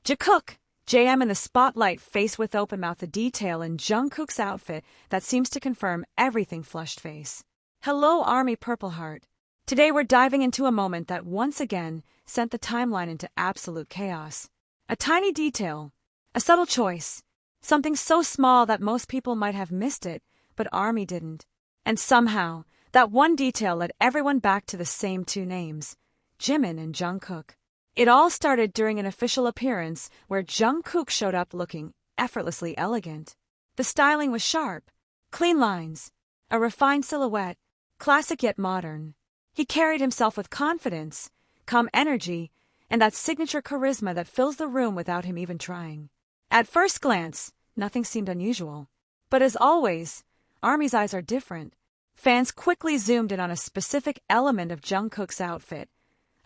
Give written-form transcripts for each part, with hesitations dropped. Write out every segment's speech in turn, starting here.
Jikook, JM in the spotlight, face with open mouth, a detail in Jungkook's outfit that seems to confirm everything. Flushed face. Hello, Army Purple Heart. Today we're diving into a moment that once again sent the timeline into absolute chaos. A tiny detail, a subtle choice, something so small that most people might have missed it, but Army didn't. And somehow, that one detail led everyone back to the same two names, Jimin and Jungkook. It all started during an official appearance where Jungkook showed up looking effortlessly elegant. The styling was sharp, clean lines, a refined silhouette, classic yet modern. He carried himself with confidence, calm energy, and that signature charisma that fills the room without him even trying. At first glance, nothing seemed unusual. But as always, Army's eyes are different. Fans quickly zoomed in on a specific element of Jungkook's outfit,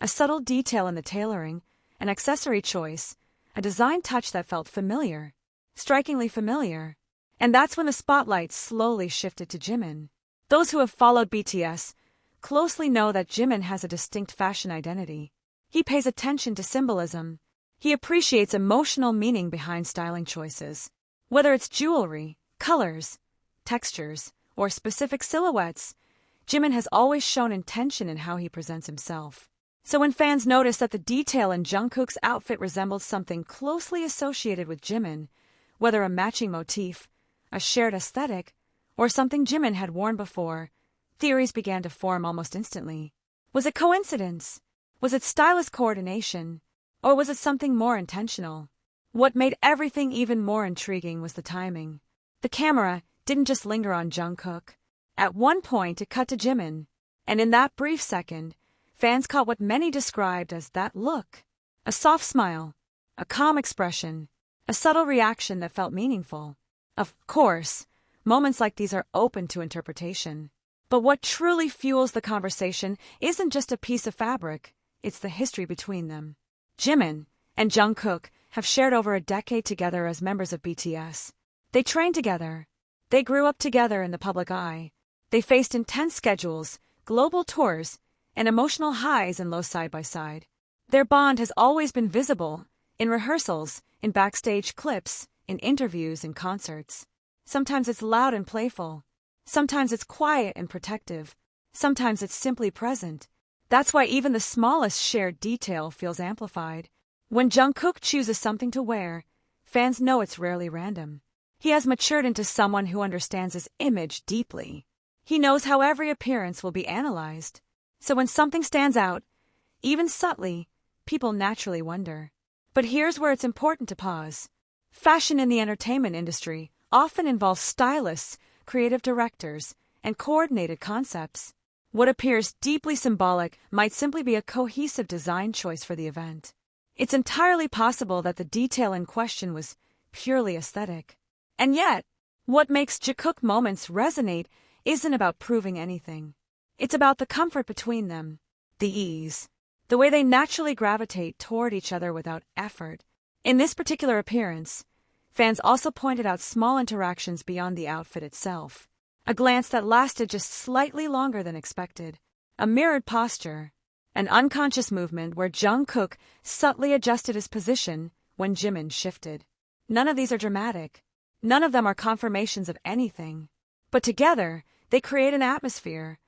a subtle detail in the tailoring, an accessory choice, a design touch that felt familiar, strikingly familiar. And that's when the spotlight slowly shifted to Jimin. Those who have followed BTS closely know that Jimin has a distinct fashion identity. He pays attention to symbolism. He appreciates emotional meaning behind styling choices. Whether it's jewelry, colors, textures, or specific silhouettes, Jimin has always shown intention in how he presents himself. So when fans noticed that the detail in Jungkook's outfit resembled something closely associated with Jimin, whether a matching motif, a shared aesthetic, or something Jimin had worn before, theories began to form almost instantly. Was it coincidence? Was it stylist coordination? Or was it something more intentional? What made everything even more intriguing was the timing. The camera didn't just linger on Jungkook. At one point it cut to Jimin, and in that brief second, fans caught what many described as that look. A soft smile, a calm expression, a subtle reaction that felt meaningful. Of course, moments like these are open to interpretation. But what truly fuels the conversation isn't just a piece of fabric, it's the history between them. Jimin and Jungkook have shared over a decade together as members of BTS. They trained together. They grew up together in the public eye. They faced intense schedules, global tours, and emotional highs and lows side by side. Their bond has always been visible, in rehearsals, in backstage clips, in interviews and concerts. Sometimes it's loud and playful. Sometimes it's quiet and protective. Sometimes it's simply present. That's why even the smallest shared detail feels amplified. When Jungkook chooses something to wear, fans know it's rarely random. He has matured into someone who understands his image deeply. He knows how every appearance will be analyzed. So when something stands out, even subtly, people naturally wonder. But here's where it's important to pause. Fashion in the entertainment industry often involves stylists, creative directors, and coordinated concepts. What appears deeply symbolic might simply be a cohesive design choice for the event. It's entirely possible that the detail in question was purely aesthetic. And yet, what makes Jikook moments resonate isn't about proving anything. It's about the comfort between them, the ease, the way they naturally gravitate toward each other without effort. In this particular appearance, fans also pointed out small interactions beyond the outfit itself. A glance that lasted just slightly longer than expected. A mirrored posture. An unconscious movement where Jungkook subtly adjusted his position when Jimin shifted. None of these are dramatic. None of them are confirmations of anything. But together, they create an atmosphere.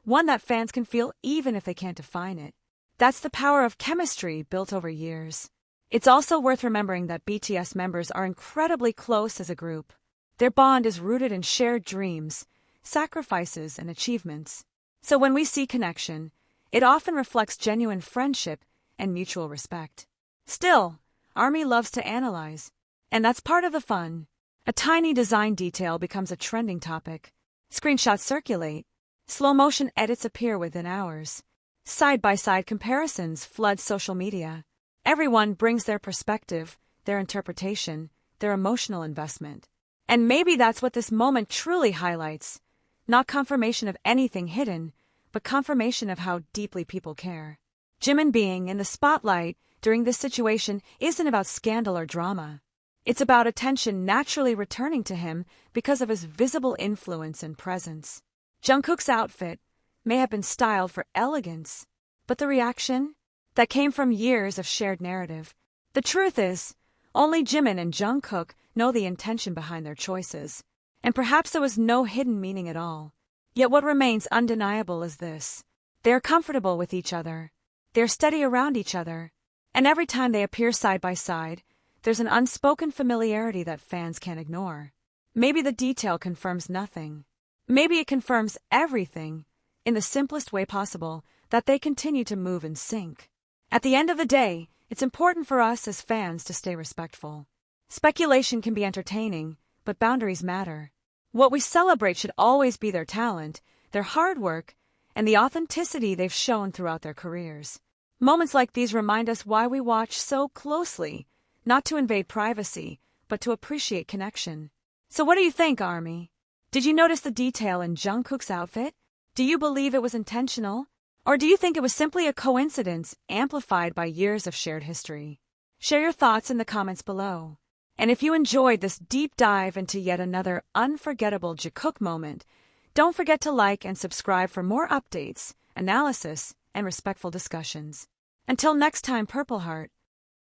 One that fans can feel even if they can't define it. That's the power of chemistry built over years. It's also worth remembering that BTS members are incredibly close as a group. Their bond is rooted in shared dreams, sacrifices, and achievements. So when we see connection, it often reflects genuine friendship and mutual respect. Still, Army loves to analyze. And that's part of the fun. A tiny design detail becomes a trending topic. Screenshots circulate. Slow-motion edits appear within hours. Side-by-side comparisons flood social media. Everyone brings their perspective, their interpretation, their emotional investment. And maybe that's what this moment truly highlights. Not confirmation of anything hidden, but confirmation of how deeply people care. Jimin being in the spotlight during this situation isn't about scandal or drama. It's about attention naturally returning to him because of his visible influence and presence. Jungkook's outfit may have been styled for elegance, but the reaction? That came from years of shared narrative. The truth is, only Jimin and Jungkook know the intention behind their choices, and perhaps there was no hidden meaning at all. Yet what remains undeniable is this: they are comfortable with each other, they are steady around each other, and every time they appear side by side, there's an unspoken familiarity that fans can't ignore. Maybe the detail confirms nothing. Maybe it confirms everything, in the simplest way possible, that they continue to move in sync. At the end of the day, it's important for us as fans to stay respectful. Speculation can be entertaining, but boundaries matter. What we celebrate should always be their talent, their hard work, and the authenticity they've shown throughout their careers. Moments like these remind us why we watch so closely, not to invade privacy, but to appreciate connection. So what do you think, Army? Did you notice the detail in Jungkook's outfit? Do you believe it was intentional? Or do you think it was simply a coincidence amplified by years of shared history? Share your thoughts in the comments below. And if you enjoyed this deep dive into yet another unforgettable Jikook moment, don't forget to like and subscribe for more updates, analysis, and respectful discussions. Until next time, Purple Heart.